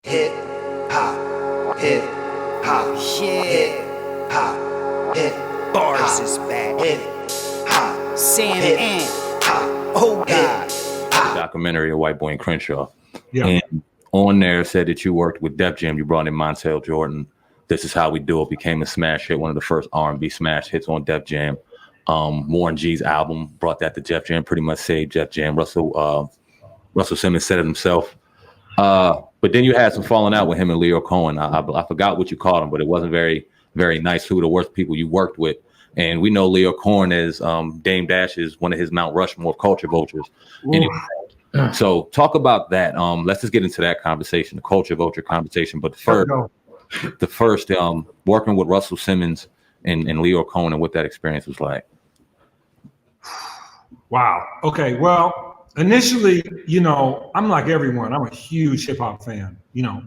hip hop, hip hop, hip hop, hip Bars is back. hip hop, Sam hip and hop, oh God. Documentary of White Boy and Crenshaw. Yeah. And on there said that you worked with Def Jam. You brought in Montell Jordan. This Is How We Do It became a smash hit, one of the first R&B smash hits on Def Jam. Warren G's album brought that to Def Jam, pretty much saved Def Jam. Russell Simmons said it himself. But then you had some falling out with him and Lyor Cohen. I forgot what you called him, but it wasn't very, very nice. Who were the worst people you worked with? And we know Lyor Cohen as Dame Dash is one of his Mount Rushmore of culture vultures. Anyway, so talk about that. Let's just get into that conversation, the culture vulture conversation. But the first working with Russell Simmons and Lyor Cohen and what that experience was like. Wow. Okay. Well, initially, I'm like everyone. I'm a huge hip hop fan,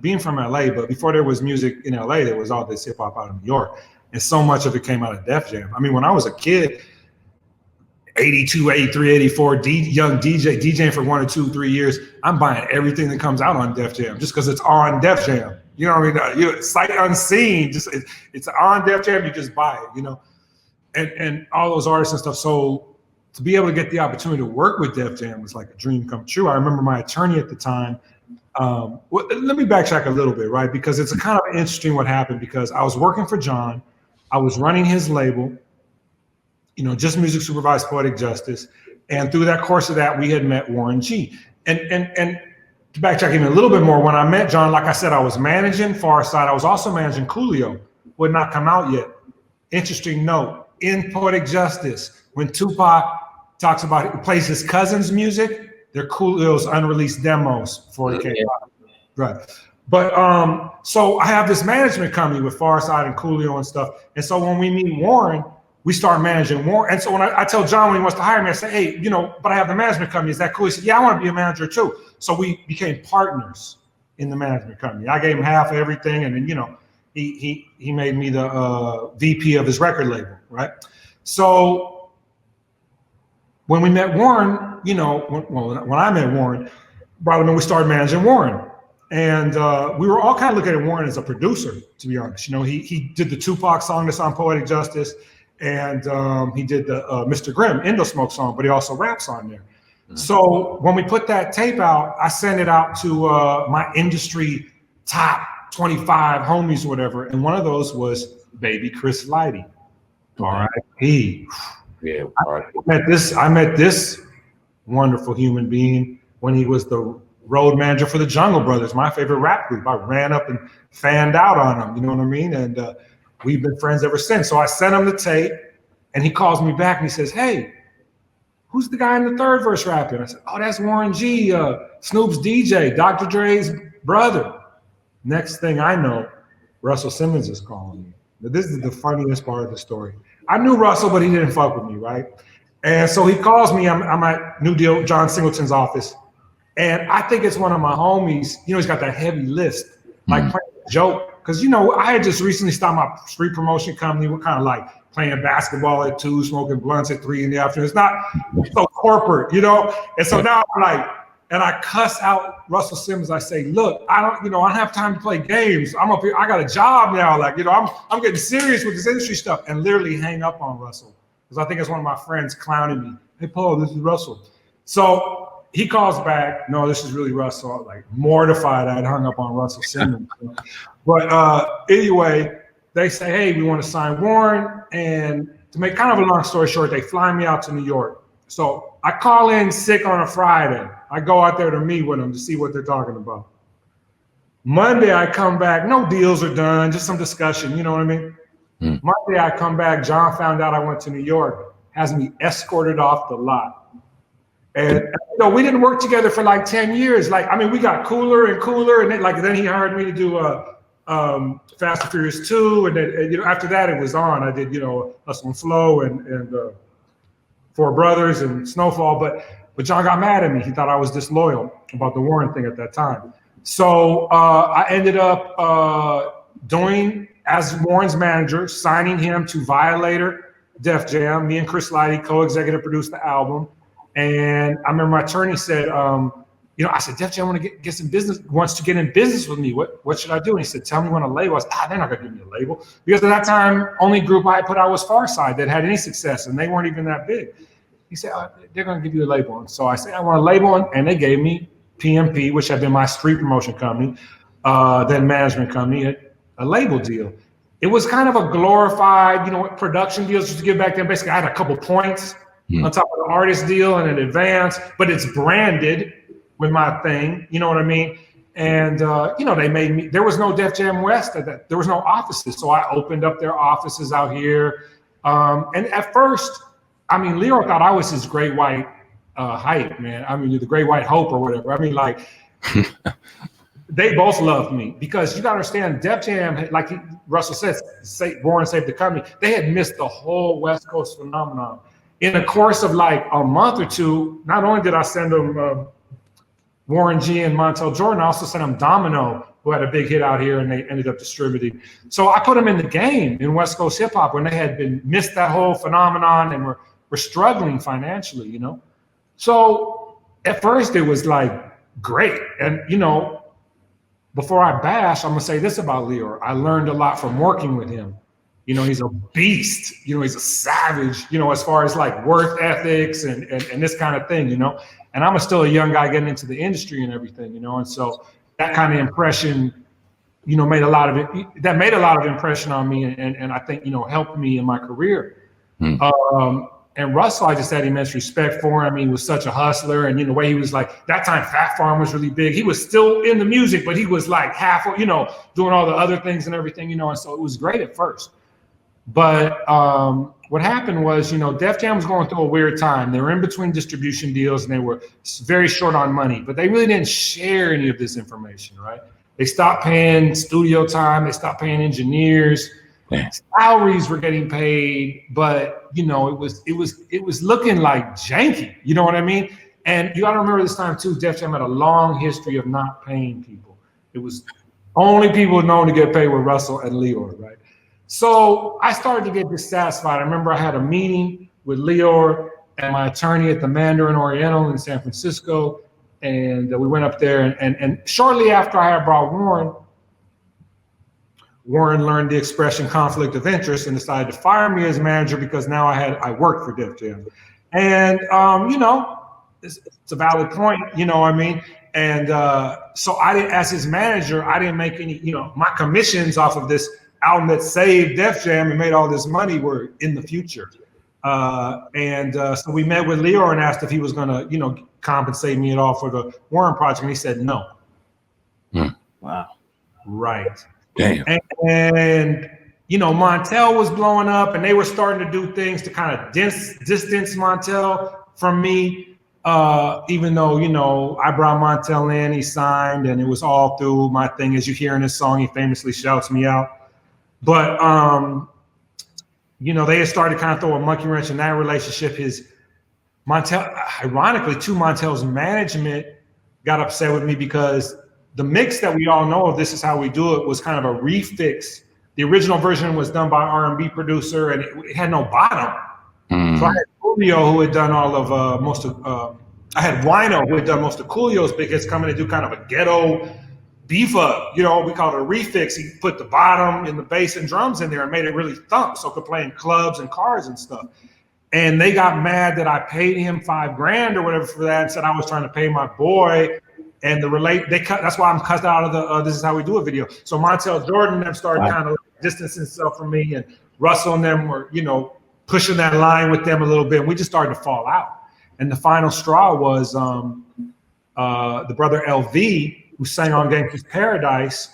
being from LA, but before there was music in LA, there was all this hip hop out of New York. And so much of it came out of Def Jam. I mean, when I was a kid, 82, 83, 84, young DJing for 1 or 2, 3 years, I'm buying everything that comes out on Def Jam just because it's on Def Jam. You know what I mean? Sight unseen, just it's on Def Jam, you just buy it, and all those artists and stuff. So to be able to get the opportunity to work with Def Jam was like a dream come true. I remember my attorney at the time. Let me backtrack a little bit, right? Because it's kind of interesting what happened, because I was working for John. I was running his label, Just Music Supervised Poetic Justice. And through that course of that, we had met Warren G. And to backtrack even a little bit more, when I met John, like I said, I was managing Far Side. I was also managing Coolio, would not come out yet. Interesting note, in Poetic Justice, when Tupac talks about it, plays his cousin's music, they're Coolio's unreleased demos before it came out. Right. But so I have this management company with Far Side and Coolio and stuff. And so when we meet Warren, we start managing Warren. And so when I tell John when he wants to hire me, I say, hey, but I have the management company. Is that cool? He said, yeah, I want to be a manager too. So we became partners in the management company. I gave him half of everything. And then, he made me the VP of his record label, right? So when we met Warren, when I met Warren, brought him in, we started managing Warren. And we were all kind of looking at Warren as a producer, to be honest. He did the Tupac song that's on Poetic Justice, and he did the Mr. Grimm Indo Smoke song, but he also raps on there. Mm-hmm. So when we put that tape out, I sent it out to my industry top 25 homies or whatever, and one of those was baby Chris Lighty. R.I.P. Yeah, I met this wonderful human being when he was the road manager for the Jungle Brothers, my favorite rap group. I ran up and fanned out on him, you know what I mean? And we've been friends ever since. So I sent him the tape, and he calls me back and he says, hey, who's the guy in the third verse rapping? I said, oh, that's Warren G, Snoop's DJ, Dr. Dre's brother. Next thing I know, Russell Simmons is calling me. But this is the funniest part of the story. I knew Russell, but he didn't fuck with me, right? And so he calls me, I'm at New Deal, John Singleton's office. And I think it's one of my homies, he's got that heavy list, like playing a joke. Because, I had just recently started my street promotion company. We're kind of like playing basketball at 2, smoking blunts at 3 in the afternoon. It's not so corporate, And so now I'm like, and I cuss out Russell Simmons. I say, look, I don't have time to play games. I'm up here. I got a job now. Like, I'm getting serious with this industry stuff, and literally hang up on Russell. Because I think it's one of my friends clowning me. Hey, Paul, this is Russell. So he calls back, no, this is really Russell. I was like mortified I'd hung up on Russell Simmons. But anyway, they say, hey, we want to sign Warren. And to make kind of a long story short, they fly me out to New York. So I call in sick on a Friday. I go out there to meet with them to see what they're talking about. Monday, I come back, no deals are done, just some discussion, you know what I mean? Monday, I come back, John found out I went to New York, has me escorted off the lot. And we didn't work together for like 10 years. We got cooler and cooler, and then he hired me to do Fast and Furious 2, and then after that it was on. I did Hustle and Flow and Four Brothers and Snowfall, but John got mad at me. He thought I was disloyal about the Warren thing at that time. So I ended up doing as Warren's manager, signing him to Violator, Def Jam. Me and Chris Lighty co-executive produced the album. And I remember my attorney said, I said, Def Jam wants to get in business with me. What should I do? And he said, tell me when a label. I said, they're not gonna give me a label. Because at that time, only group I put out was Farside that had any success, and they weren't even that big. He said, they're gonna give you a label. And so I said, I want a label, and they gave me PMP, which had been my street promotion company, then management company, a label deal. It was kind of a glorified, production deals used to give back then. Basically, I had a couple points on top of the artist deal and an advance, but it's branded with my thing, you know what I mean? And, they made me, there was no Def Jam West, there was no offices. So I opened up their offices out here. And at first, Lyor thought I was his great white hype, man. The great white hope or whatever. They both loved me because you got to understand, Def Jam, like Russell said, Born Save the Company, they had missed the whole West Coast phenomenon. In the course of like a month or two, not only did I send them Warren G and Montell Jordan, I also sent them Domino, who had a big hit out here, and they ended up distributing. So I put them in the game in West Coast hip hop when they had missed that whole phenomenon and were struggling financially, So at first it was like great. And, before I bash, I'm gonna say this about Lyor. I learned a lot from working with him. He's a beast, he's a savage, as far as like work ethics and this kind of thing, and I'm still a young guy getting into the industry and everything, and so that kind of impression, made a lot of impression on me and I think, helped me in my career. And Russell, I just had immense respect for him. He was such a hustler, and the way he was like, that time Fat Farm was really big. He was still in the music, but he was like half, doing all the other things and everything, and so it was great at first. But what happened was, Def Jam was going through a weird time. They were in between distribution deals and they were very short on money, but they really didn't share any of this information, right? They stopped paying studio time. They stopped paying engineers. Yeah. Salaries were getting paid, but it was looking like janky. You know what I mean? And you got to remember this time too. Def Jam had a long history of not paying people. It was only people known to get paid were Russell and Lyor, right? So I started to get dissatisfied. I remember I had a meeting with Lyor and my attorney at the Mandarin Oriental in San Francisco, and we went up there. And shortly after I had brought Warren learned the expression conflict of interest and decided to fire me as manager because now I worked for Def Jam. And, it's a valid point, And so as his manager, I didn't make any, my commissions off of this album that saved Def Jam and made all this money were in the future. So we met with Lyor and asked if he was going to, compensate me at all for the Warren project. And he said, no. Wow. Right. Damn. And Montell was blowing up and they were starting to do things to kind of distance Montell from me. Even though, I brought Montell in, he signed, and it was all through my thing. As you hear in this song, he famously shouts me out. But, they had started to kind of throw a monkey wrench in that relationship. Ironically, Montell's management got upset with me because the mix that we all know of This Is How We Do It was kind of a refix. The original version was done by R&B producer, and it had no bottom. So I had Coolio, who had done all of I had Wino, who had done most of Coolio's big hits, coming to do kind of a ghetto beef up. We called it a refix. He put the bottom and the bass and drums in there and made it really thump, so it could play in clubs and cars and stuff. And they got mad that I paid him $5,000 or whatever for that, and said I was trying to pay my boy. And that's why I'm cut out of the This Is How We Do It video. So Montell Jordan and them started kind of distancing themselves from me, and Russell and them were, pushing that line with them a little bit. And we just started to fall out. And the final straw was the brother LV, who sang on Gangsta's Paradise,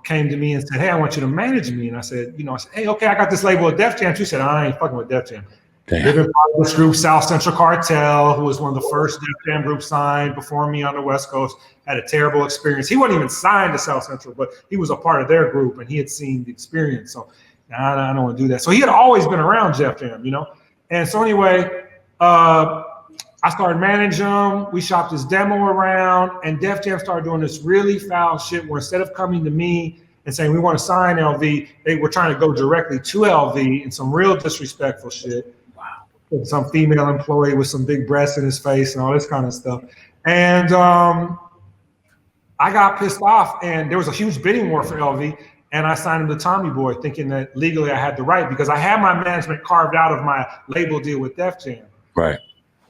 came to me and said, hey, I want you to manage me. And I said, hey, okay, I got this label with Def Jam. She said, I ain't fucking with Def Jam. They've been part of this group, South Central Cartel, who was one of the first Def Jam groups signed before me on the West Coast, had a terrible experience. He wasn't even signed to South Central, but he was a part of their group and he had seen the experience. So I don't want to do that. So he had always been around Def Jam, And so anyway, I started managing him. We shopped his demo around, and Def Jam started doing this really foul shit where instead of coming to me and saying, we want to sign LV, they were trying to go directly to LV in some real disrespectful shit. Wow. Some female employee with some big breasts in his face and all this kind of stuff. And I got pissed off, and there was a huge bidding war for LV, and I signed him to Tommy Boy, thinking that legally I had the right because I had my management carved out of my label deal with Def Jam. Right.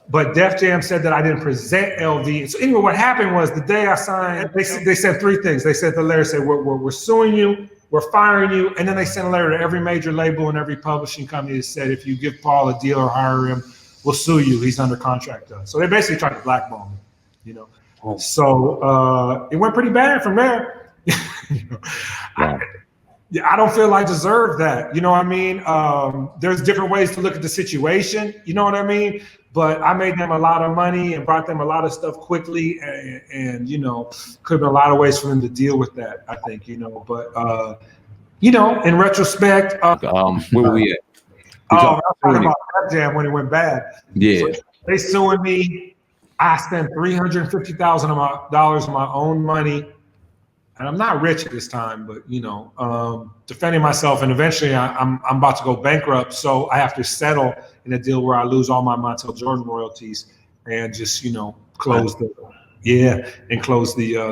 But Def Jam said that I didn't present LV. So anyway, what happened was the day I signed, they said three things. They said the letter said, we're suing you, we're firing you, and then they sent a letter to every major label and every publishing company that said, if you give Paul a deal or hire him, we'll sue you. He's under contract to us. So they basically tried to blackball me, you know. Oh. So it went pretty bad from there. You know, wow. I don't feel I deserve that. You know what I mean? There's different ways to look at the situation. You know what I mean? But I made them a lot of money and brought them a lot of stuff quickly, and you know, could have been a lot of ways for them to deal with that, I think, you know. But you know, in retrospect, where were we at? I was talking about Def Jam when it went bad. Yeah. So they suing me. I spent $350,000 of my own money. And I'm not rich at this time, but you know, defending myself, and eventually I'm about to go bankrupt, so I have to settle in a deal where I lose all my Montell Jordan royalties and just, you know, close the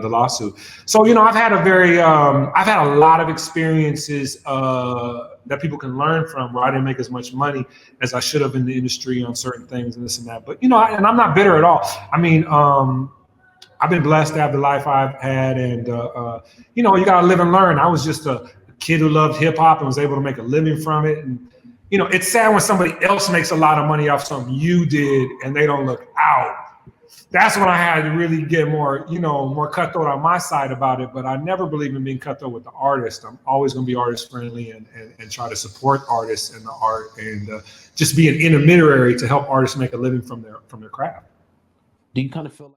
lawsuit. So you know, I've had a lot of experiences that people can learn from where I didn't make as much money as I should have in the industry on certain things and this and that. But you know, and I'm not bitter at all. I mean, I've been blessed to have the life I've had, and you know, you gotta live and learn. I was just a kid who loved hip hop and was able to make a living from it. And you know, it's sad when somebody else makes a lot of money off something you did and they don't look out. That's when I had to really get more, you know, more cutthroat on my side about it. But I never believe in being cutthroat with the artist. I'm always gonna be artist friendly and try to support artists and the art, and just be an intermediary to help artists make a living from their craft. Do you kind of feel like